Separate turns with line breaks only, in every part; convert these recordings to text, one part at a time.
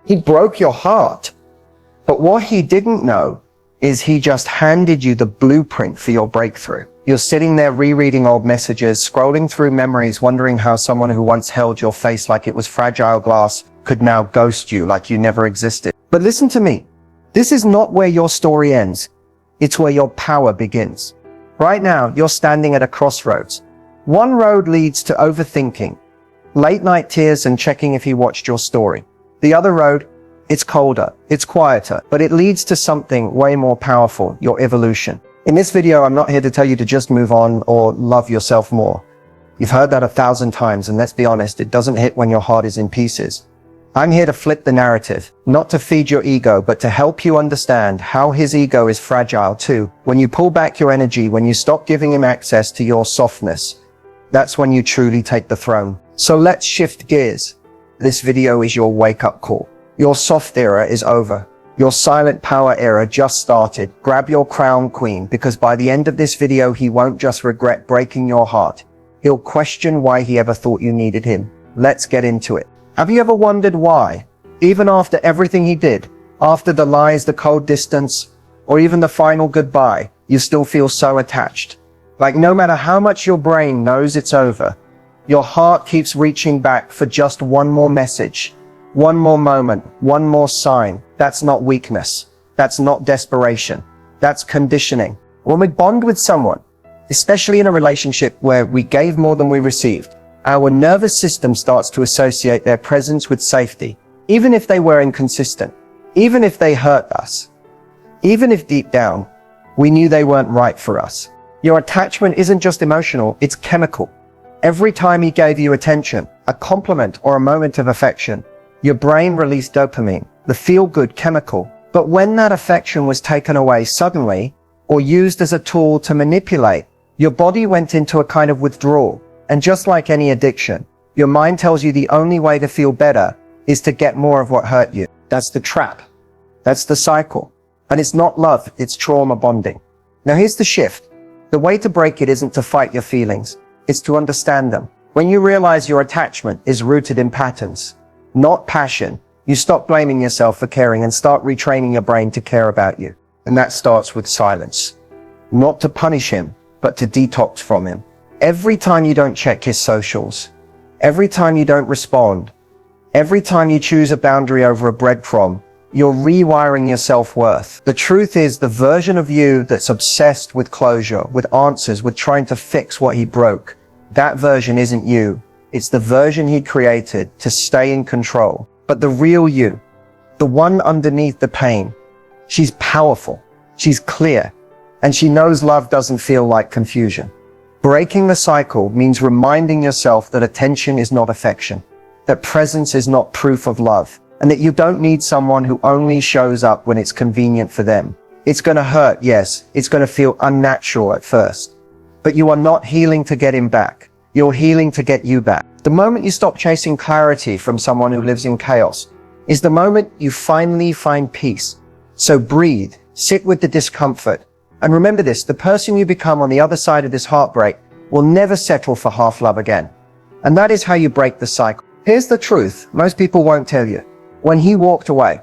He broke your heart. But what he didn't know is he just handed you the blueprint for your breakthrough. You're sitting there rereading old messages, scrolling through memories, wondering how someone who once held your face like it was fragile glass could now ghost you like you never existed. But listen to me. This is not where your story ends. It's where your power begins. Right now, you're standing at a crossroads. One road leads to overthinking, late night tears and checking if he watched your story. The other road, it's colder, it's quieter, but it leads to something way more powerful, your evolution. In this video, I'm not here to tell you to just move on or love yourself more. You've heard that 1,000 times, and let's be honest, it doesn't hit when your heart is in pieces. I'm here to flip the narrative, not to feed your ego, but to help you understand how his ego is fragile too. When you pull back your energy, when you stop giving him access to your softness, that's when you truly take the throne. So let's shift gears. This video is your wake-up call. Your soft era is over. Your silent power era just started. Grab your crown, queen, because by the end of this video, he won't just regret breaking your heart. He'll question why he ever thought you needed him. Let's get into it. Have you ever wondered why, even after everything he did, after the lies, the cold distance, or even the final goodbye, you still feel so attached? Like no matter how much your brain knows it's over, your heart keeps reaching back for just one more message, one more moment, one more sign. That's not weakness. That's not desperation. That's conditioning. When we bond with someone, especially in a relationship where we gave more than we received, our nervous system starts to associate their presence with safety, even if they were inconsistent, even if they hurt us, even if deep down, we knew they weren't right for us. Your attachment isn't just emotional, it's chemical. Every time he gave you attention, a compliment or a moment of affection, your brain released dopamine, the feel-good chemical. But when that affection was taken away suddenly, or used as a tool to manipulate, your body went into a kind of withdrawal. And just like any addiction, your mind tells you the only way to feel better is to get more of what hurt you. That's the trap. That's the cycle. And it's not love, it's trauma bonding. Now here's the shift. The way to break it isn't to fight your feelings, it's to understand them. When you realize your attachment is rooted in patterns, not passion, you stop blaming yourself for caring and start retraining your brain to care about you. And that starts with silence. Not to punish him, but to detox from him. Every time you don't check his socials, every time you don't respond, every time you choose a boundary over a breadcrumb, you're rewiring your self-worth. The truth is, the version of you that's obsessed with closure, with answers, with trying to fix what he broke, that version isn't you. It's the version he created to stay in control. But the real you, the one underneath the pain, she's powerful, she's clear, and she knows love doesn't feel like confusion. Breaking the cycle means reminding yourself that attention is not affection, that presence is not proof of love, and that you don't need someone who only shows up when it's convenient for them. It's going to hurt, yes, it's going to feel unnatural at first, but you are not healing to get him back. You're healing to get you back. The moment you stop chasing clarity from someone who lives in chaos is the moment you finally find peace. So breathe, sit with the discomfort, and remember this, the person you become on the other side of this heartbreak will never settle for half love again. And that is how you break the cycle. Here's the truth, most people won't tell you. When he walked away,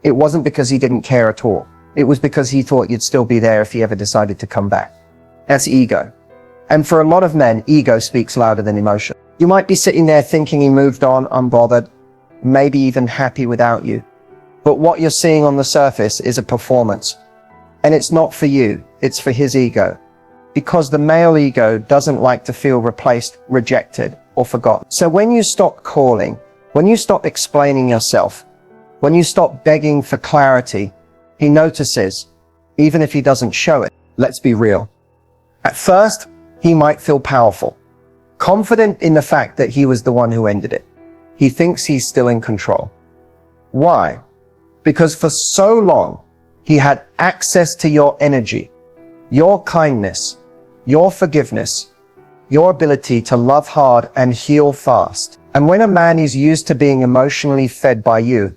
it wasn't because he didn't care at all. It was because he thought you'd still be there if he ever decided to come back. That's ego. And for a lot of men, ego speaks louder than emotion. You might be sitting there thinking he moved on, unbothered, maybe even happy without you. But what you're seeing on the surface is a performance. And it's not for you, it's for his ego. Because the male ego doesn't like to feel replaced, rejected, or forgotten. So when you stop calling, when you stop explaining yourself, when you stop begging for clarity, he notices, even if he doesn't show it. Let's be real. At first, he might feel powerful, confident in the fact that he was the one who ended it. He thinks he's still in control. Why? Because for so long, he had access to your energy, your kindness, your forgiveness, your ability to love hard and heal fast. And when a man is used to being emotionally fed by you,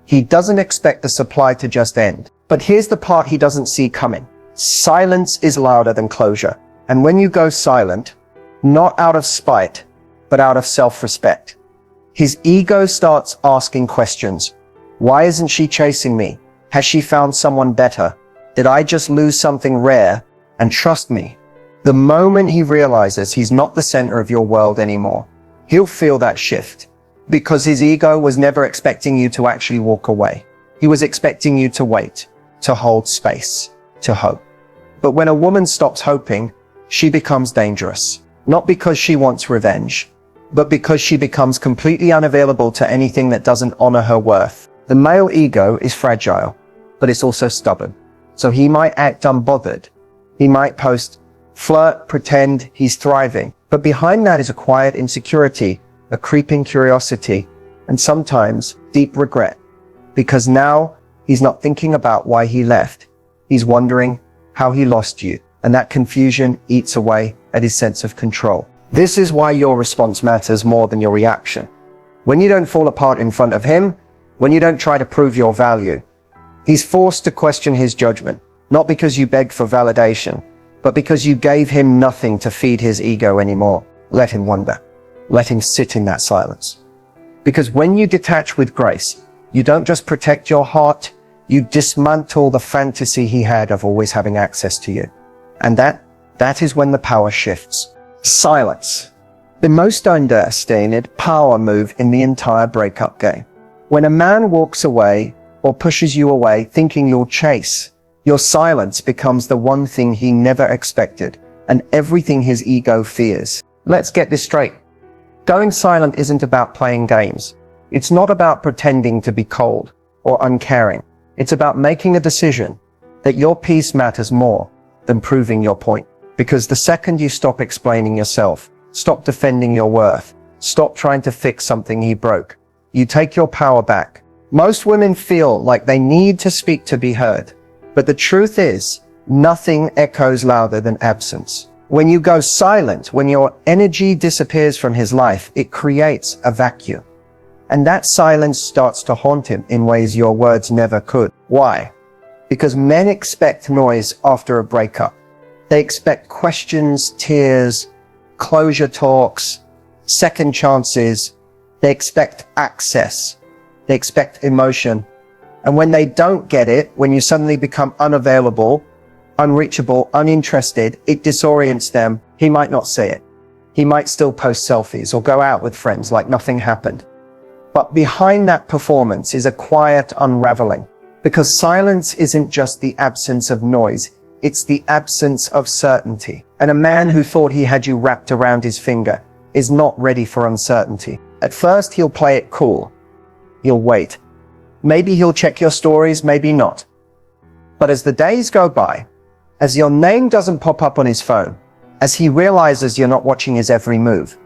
he doesn't expect the supply to just end. But here's the part he doesn't see coming. Silence is louder than closure. And when you go silent, not out of spite, but out of self-respect, his ego starts asking questions. Why isn't she chasing me? Has she found someone better? Did I just lose something rare? And trust me, the moment he realizes he's not the center of your world anymore, he'll feel that shift. Because his ego was never expecting you to actually walk away. He was expecting you to wait, to hold space, to hope. But when a woman stops hoping, she becomes dangerous. Not because she wants revenge, but because she becomes completely unavailable to anything that doesn't honor her worth. The male ego is fragile, but it's also stubborn. So he might act unbothered. He might post, flirt, pretend he's thriving. But behind that is a quiet insecurity, a creeping curiosity, and sometimes deep regret. Because now he's not thinking about why he left. He's wondering how he lost you. And that confusion eats away at his sense of control. This is why your response matters more than your reaction. When you don't fall apart in front of him, when you don't try to prove your value, he's forced to question his judgment, not because you begged for validation, but because you gave him nothing to feed his ego anymore. Let him wonder. Let him sit in that silence. Because when you detach with grace, you don't just protect your heart, you dismantle the fantasy he had of always having access to you. And that is when the power shifts. Silence. The most understated power move in the entire breakup game. When a man walks away or pushes you away thinking you'll chase, your silence becomes the one thing he never expected and everything his ego fears. Let's get this straight. Going silent isn't about playing games. It's not about pretending to be cold or uncaring. It's about making a decision that your peace matters more than proving your point. Because the second you stop explaining yourself, stop defending your worth, stop trying to fix something he broke, you take your power back. Most women feel like they need to speak to be heard. But the truth is, nothing echoes louder than absence. When you go silent, when your energy disappears from his life, it creates a vacuum. And that silence starts to haunt him in ways your words never could. Why? Because men expect noise after a breakup. They expect questions, tears, closure talks, second chances. They expect access. They expect emotion. And when they don't get it, when you suddenly become unavailable, unreachable, uninterested, it disorients them. He might not say it. He might still post selfies or go out with friends like nothing happened. But behind that performance is a quiet unraveling. Because silence isn't just the absence of noise. It's the absence of certainty. And a man who thought he had you wrapped around his finger is not ready for uncertainty. At first, he'll play it cool. He'll wait. Maybe he'll check your stories, maybe not. But as the days go by, as your name doesn't pop up on his phone, as he realizes you're not watching his every move,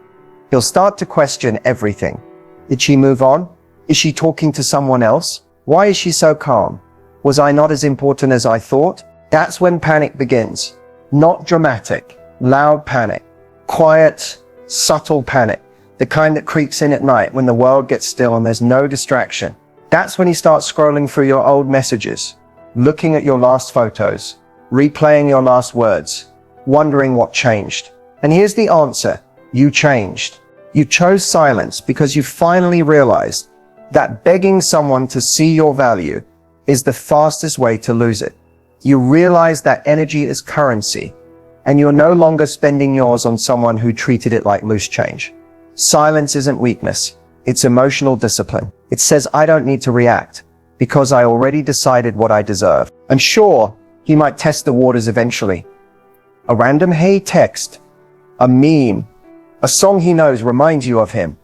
he'll start to question everything. Did she move on? Is she talking to someone else? Why is she so calm? Was I not as important as I thought? That's when panic begins. Not dramatic, loud panic. Quiet, subtle panic. The kind that creeps in at night when the world gets still and there's no distraction. That's when he starts scrolling through your old messages, looking at your last photos, replaying your last words, wondering what changed. And here's the answer. You changed. You chose silence because you finally realized that begging someone to see your value is the fastest way to lose it. You realize that energy is currency, and you're no longer spending yours on someone who treated it like loose change. Silence isn't weakness. It's emotional discipline. It says, I don't need to react because I already decided what I deserve. And sure, he might test the waters eventually. A random hey text, a meme, a song he knows reminds you of him.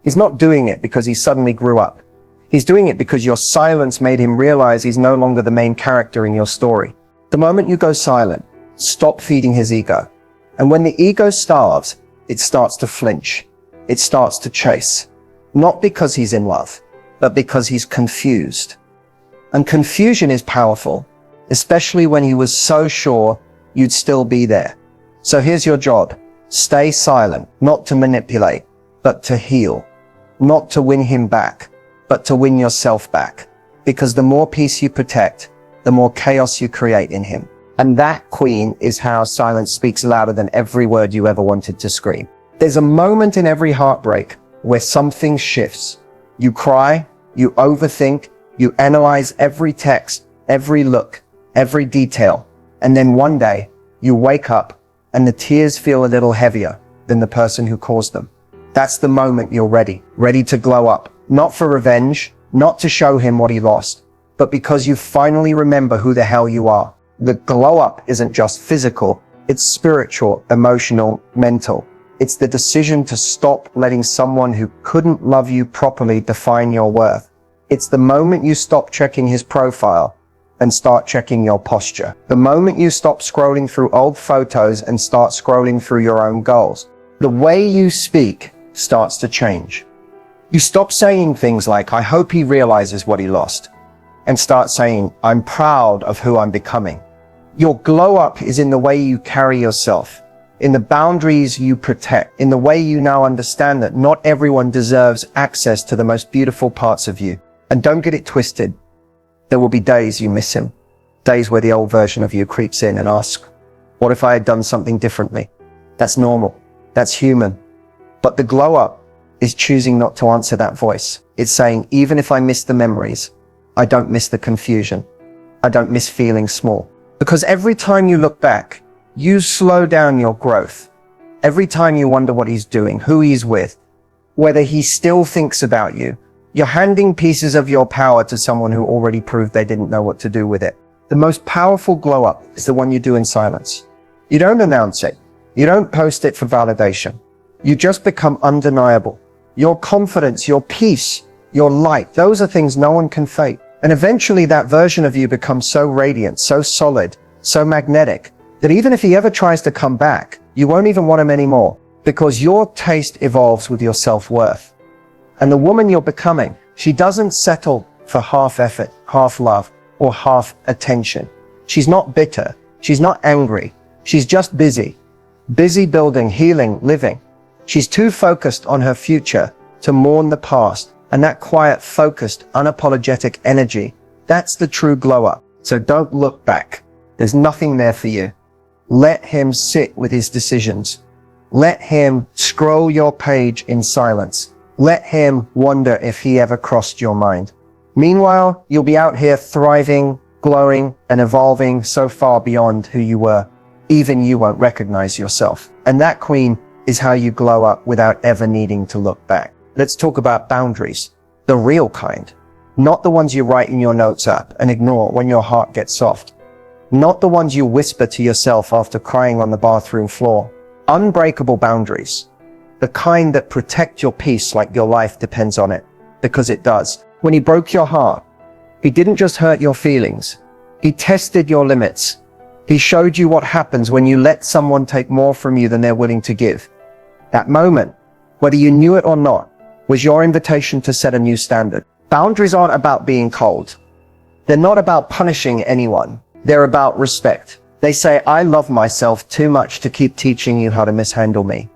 He's not doing it because he suddenly grew up. He's doing it because your silence made him realize he's no longer the main character in your story. The moment you go silent, stop feeding his ego. And when the ego starves, it starts to flinch. It starts to chase. Not because he's in love, but because he's confused. And confusion is powerful, especially when he was so sure you'd still be there. So here's your job. Stay silent, not to manipulate, but to heal. Not to win him back, but to win yourself back. Because the more peace you protect, the more chaos you create in him. And that, Queen, is how silence speaks louder than every word you ever wanted to scream. There's a moment in every heartbreak where something shifts. You cry, you overthink, You analyze every text, every look, every detail. And then one day, you wake up and the tears feel a little heavier than the person who caused them. That's the moment you're ready to glow up. Not for revenge, not to show him what he lost, but because you finally remember who the hell you are. The glow up isn't just physical, it's spiritual, emotional, mental. It's the decision to stop letting someone who couldn't love you properly define your worth. It's the moment you stop checking his profile and start checking your posture. The moment you stop scrolling through old photos and start scrolling through your own goals. The way you speak starts to change. You stop saying things like, I hope he realizes what he lost, and start saying, I'm proud of who I'm becoming. Your glow up is in the way you carry yourself, in the boundaries you protect, in the way you now understand that not everyone deserves access to the most beautiful parts of you. And don't get it twisted. There will be days you miss him, days where the old version of you creeps in and asks, what if I had done something differently? That's normal. That's human. But the glow up is choosing not to answer that voice. It's saying, even if I miss the memories, I don't miss the confusion. I don't miss feeling small. Because every time you look back, you slow down your growth. Every time you wonder what he's doing, who he's with, whether he still thinks about you, you're handing pieces of your power to someone who already proved they didn't know what to do with it. The most powerful glow up is the one you do in silence. You don't announce it. You don't post it for validation. You just become undeniable. Your confidence, your peace, your light, those are things no one can fake. And eventually that version of you becomes so radiant, so solid, so magnetic, that even if he ever tries to come back, you won't even want him anymore, because your taste evolves with your self-worth. And the woman you're becoming, she doesn't settle for half effort, half love, or half attention. She's not bitter. She's not angry. She's just busy building, healing, living. She's too focused on her future to mourn the past. And that quiet, focused, unapologetic energy, that's the true glow up. So don't look back. There's nothing there for you. Let him sit with his decisions. Let him scroll your page in silence. Let him wonder if he ever crossed your mind. Meanwhile, you'll be out here thriving, glowing, and evolving so far beyond who you were. Even you won't recognize yourself. And that, queen, is how you glow up without ever needing to look back. Let's talk about boundaries. The real kind. Not the ones you write in your notes app and ignore when your heart gets soft. Not the ones you whisper to yourself after crying on the bathroom floor. Unbreakable boundaries. The kind that protect your peace like your life depends on it. Because it does. When he broke your heart, he didn't just hurt your feelings. He tested your limits. He showed you what happens when you let someone take more from you than they're willing to give. That moment, whether you knew it or not, was your invitation to set a new standard. Boundaries aren't about being cold. They're not about punishing anyone. They're about respect. They say, I love myself too much to keep teaching you how to mishandle me.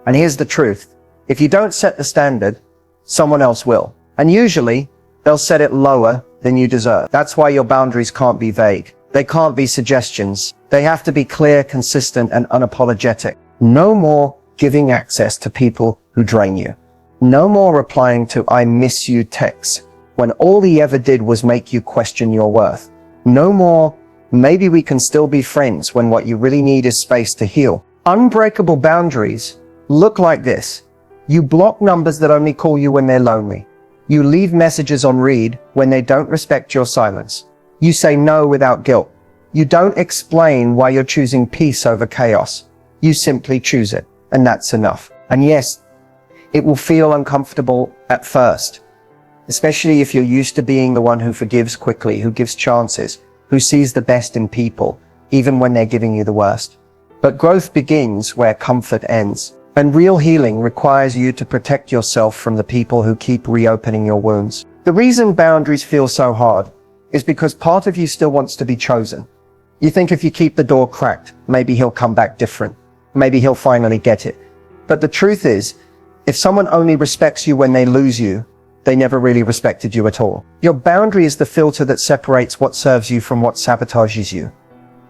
And here's the truth. If you don't set the standard, someone else will. And usually, they'll set it lower than you deserve. That's why your boundaries can't be vague. They can't be suggestions. They have to be clear, consistent, and unapologetic. No more giving access to people who drain you. No more replying to I miss you texts when all he ever did was make you question your worth. No more maybe we can still be friends when what you really need is space to heal. Unbreakable boundaries look like this. You block numbers that only call you when they're lonely. You leave messages on read when they don't respect your silence. You say no without guilt. You don't explain why you're choosing peace over chaos. You simply choose it, and that's enough. And yes, it will feel uncomfortable at first, especially if you're used to being the one who forgives quickly, who gives chances, who sees the best in people, even when they're giving you the worst. But growth begins where comfort ends, and real healing requires you to protect yourself from the people who keep reopening your wounds. The reason boundaries feel so hard is because part of you still wants to be chosen. You think if you keep the door cracked, maybe he'll come back different. Maybe he'll finally get it. But the truth is, if someone only respects you when they lose you, they never really respected you at all. Your boundary is the filter that separates what serves you from what sabotages you.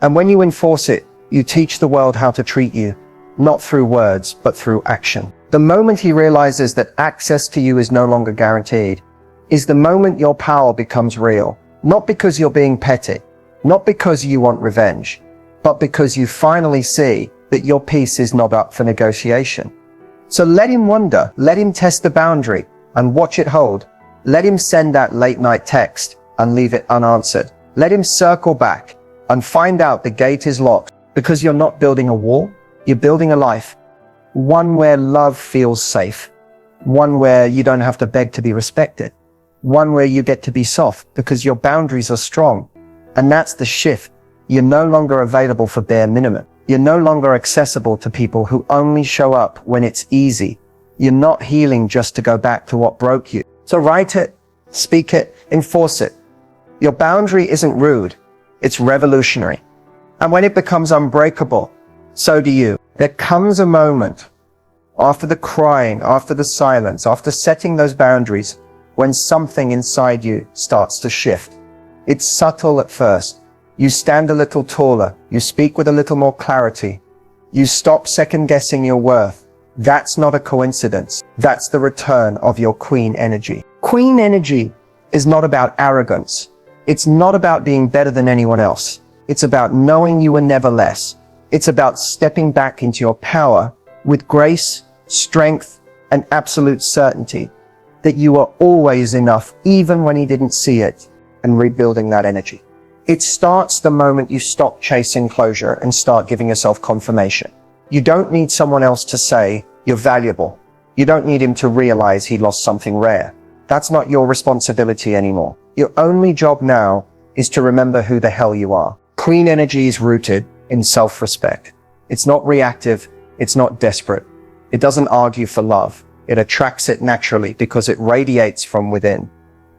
And when you enforce it, you teach the world how to treat you, not through words, but through action. The moment he realizes that access to you is no longer guaranteed, is the moment your power becomes real. Not because you're being petty, not because you want revenge, but because you finally see that your peace is not up for negotiation. So let him wonder, let him test the boundary and watch it hold. Let him send that late night text and leave it unanswered. Let him circle back and find out the gate is locked, because you're not building a wall, you're building a life. One where love feels safe. One where you don't have to beg to be respected. One where you get to be soft because your boundaries are strong. And that's the shift. You're no longer available for bare minimum. You're no longer accessible to people who only show up when it's easy. You're not healing just to go back to what broke you. So write it, speak it, enforce it. Your boundary isn't rude, it's revolutionary. And when it becomes unbreakable, so do you. There comes a moment after the crying, after the silence, after setting those boundaries, when something inside you starts to shift. It's subtle at first. You stand a little taller. You speak with a little more clarity. You stop second-guessing your worth. That's not a coincidence. That's the return of your queen energy. Queen energy is not about arrogance. It's not about being better than anyone else. It's about knowing you were never less. It's about stepping back into your power with grace, strength, and absolute certainty that you are always enough, even when he didn't see it, and rebuilding that energy. It starts the moment you stop chasing closure and start giving yourself confirmation. You don't need someone else to say you're valuable. You don't need him to realize he lost something rare. That's not your responsibility anymore. Your only job now is to remember who the hell you are. Queen energy is rooted in self-respect. It's not reactive. It's not desperate. It doesn't argue for love. It attracts it naturally because it radiates from within.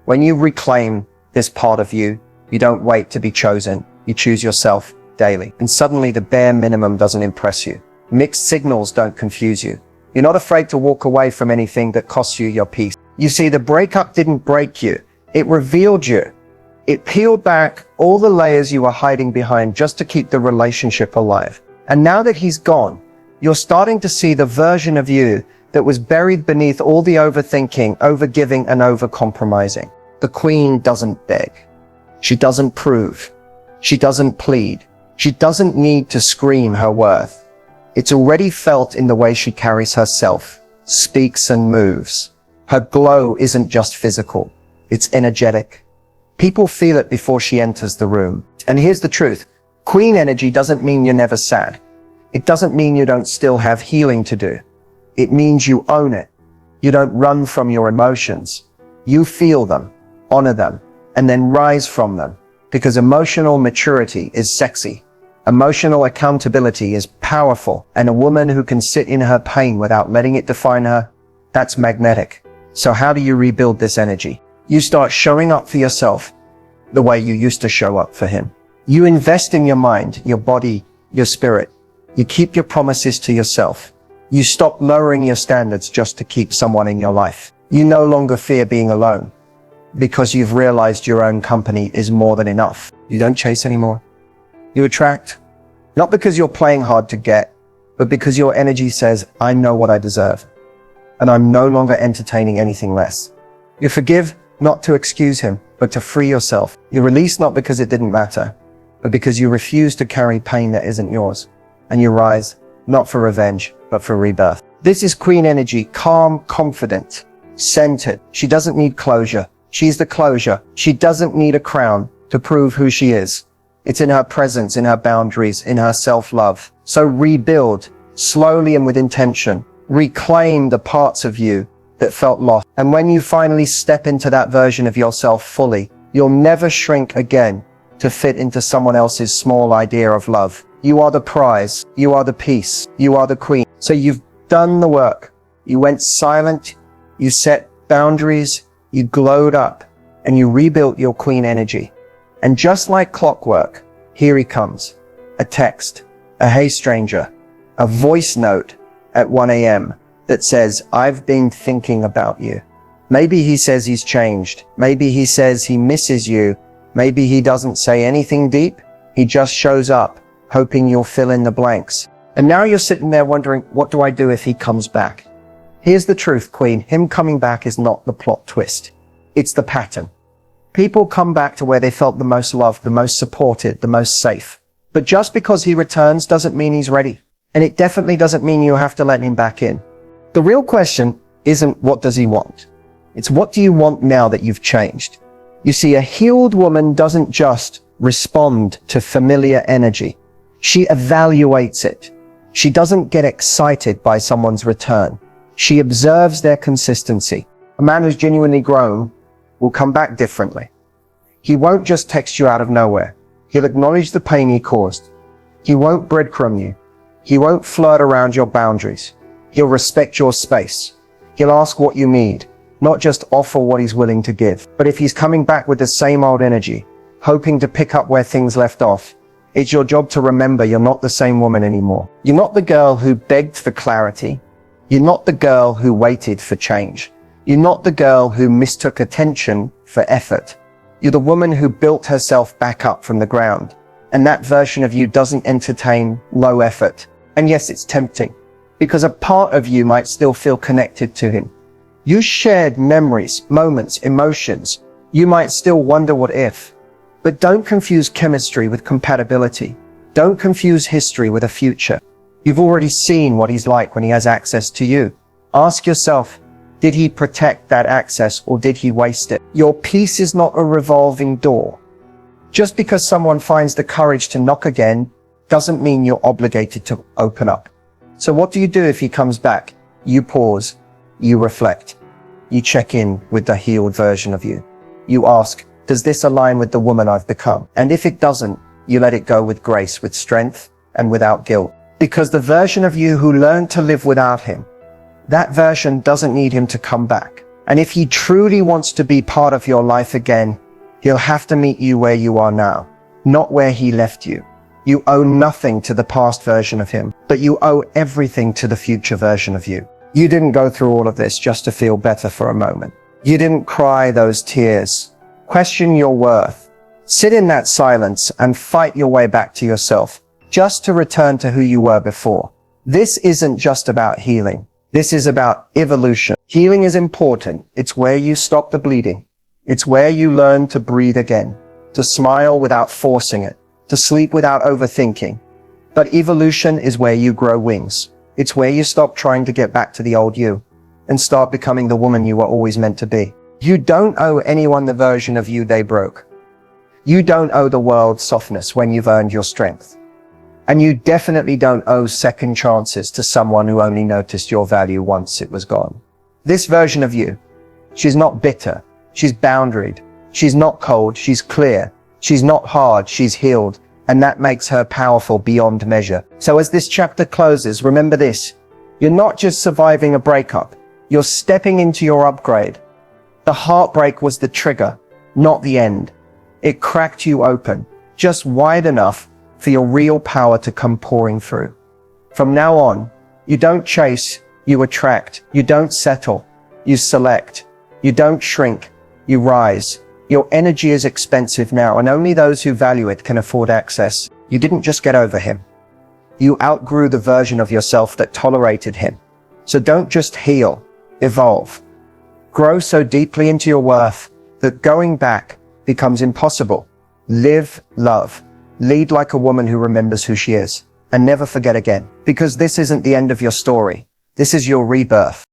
When you reclaim this part of you, you don't wait to be chosen. You choose yourself daily. And suddenly the bare minimum doesn't impress you. Mixed signals don't confuse you. You're not afraid to walk away from anything that costs you your peace. You see, the breakup didn't break you. It revealed you. It peeled back all the layers you were hiding behind just to keep the relationship alive. And now that he's gone, you're starting to see the version of you that was buried beneath all the overthinking, overgiving, and overcompromising. The queen doesn't beg. She doesn't prove. She doesn't plead. She doesn't need to scream her worth. It's already felt in the way she carries herself, speaks and moves. Her glow isn't just physical. It's energetic. People feel it before she enters the room. And here's the truth. Queen energy doesn't mean you're never sad. It doesn't mean you don't still have healing to do. It means you own it. You don't run from your emotions. You feel them, honor them, and then rise from them. Because emotional maturity is sexy. Emotional accountability is powerful. And a woman who can sit in her pain without letting it define her, that's magnetic. So how do you rebuild this energy? You start showing up for yourself the way you used to show up for him. You invest in your mind, your body, your spirit. You keep your promises to yourself. You stop lowering your standards just to keep someone in your life. You no longer fear being alone because you've realized your own company is more than enough. You don't chase anymore. You attract, not because you're playing hard to get, but because your energy says, I know what I deserve, and I'm no longer entertaining anything less. You forgive, not to excuse him, but to free yourself. You release not because it didn't matter, but because you refuse to carry pain that isn't yours. And you rise, not for revenge, but for rebirth. This is queen energy, calm, confident, centered. She doesn't need closure. She's the closure. She doesn't need a crown to prove who she is. It's in her presence, in her boundaries, in her self-love. So rebuild, slowly and with intention. Reclaim the parts of you that felt lost. And when you finally step into that version of yourself fully, you'll never shrink again to fit into someone else's small idea of love. You are the prize. You are the peace. You are the queen. So you've done the work. You went silent. You set boundaries. You glowed up and you rebuilt your queen energy. And just like clockwork, here he comes. A text, a hey stranger, a voice note at 1 a.m. that says, I've been thinking about you. Maybe he says he's changed. Maybe he says he misses you. Maybe he doesn't say anything deep. He just shows up, hoping you'll fill in the blanks. And now you're sitting there wondering, what do I do if he comes back? Here's the truth, Queen. Him coming back is not the plot twist. It's the pattern. People come back to where they felt the most loved, the most supported, the most safe. But just because he returns doesn't mean he's ready. And it definitely doesn't mean you have to let him back in. The real question isn't what does he want? It's what do you want now that you've changed? You see, a healed woman doesn't just respond to familiar energy. She evaluates it. She doesn't get excited by someone's return. She observes their consistency. A man who's genuinely grown will come back differently. He won't just text you out of nowhere. He'll acknowledge the pain he caused. He won't breadcrumb you. He won't flirt around your boundaries. He'll respect your space. He'll ask what you need, not just offer what he's willing to give. But if he's coming back with the same old energy, hoping to pick up where things left off, it's your job to remember you're not the same woman anymore. You're not the girl who begged for clarity. You're not the girl who waited for change. You're not the girl who mistook attention for effort. You're the woman who built herself back up from the ground. And that version of you doesn't entertain low effort. And yes, it's tempting, because a part of you might still feel connected to him. You shared memories, moments, emotions. You might still wonder what if. But don't confuse chemistry with compatibility. Don't confuse history with a future. You've already seen what he's like when he has access to you. Ask yourself, did he protect that access or did he waste it? Your peace is not a revolving door. Just because someone finds the courage to knock again doesn't mean you're obligated to open up. So what do you do if he comes back? You pause, you reflect, you check in with the healed version of you. You ask, does this align with the woman I've become? And if it doesn't, you let it go with grace, with strength, and without guilt. Because the version of you who learned to live without him, that version doesn't need him to come back. And if he truly wants to be part of your life again, he'll have to meet you where you are now, not where he left you. You owe nothing to the past version of him, but you owe everything to the future version of you. You didn't go through all of this just to feel better for a moment. You didn't cry those tears. Question your worth. Sit in that silence and fight your way back to yourself, just to return to who you were before. This isn't just about healing. This is about evolution. Healing is important. It's where you stop the bleeding. It's where you learn to breathe again, to smile without forcing it, to sleep without overthinking. But evolution is where you grow wings. It's where you stop trying to get back to the old you and start becoming the woman you were always meant to be. You don't owe anyone the version of you they broke. You don't owe the world softness when you've earned your strength. And you definitely don't owe second chances to someone who only noticed your value once it was gone. This version of you, she's not bitter. She's boundaried. She's not cold. She's clear. She's not hard. She's healed. And that makes her powerful beyond measure. So as this chapter closes, remember this. You're not just surviving a breakup. You're stepping into your upgrade. The heartbreak was the trigger, not the end. It cracked you open, just wide enough for your real power to come pouring through. From now on, you don't chase, you attract. You don't settle, you select. You don't shrink, you rise. Your energy is expensive now, and only those who value it can afford access. You didn't just get over him. You outgrew the version of yourself that tolerated him. So don't just heal, evolve. Grow so deeply into your worth that going back becomes impossible. Live, love, lead like a woman who remembers who she is, and never forget again. Because this isn't the end of your story. This is your rebirth.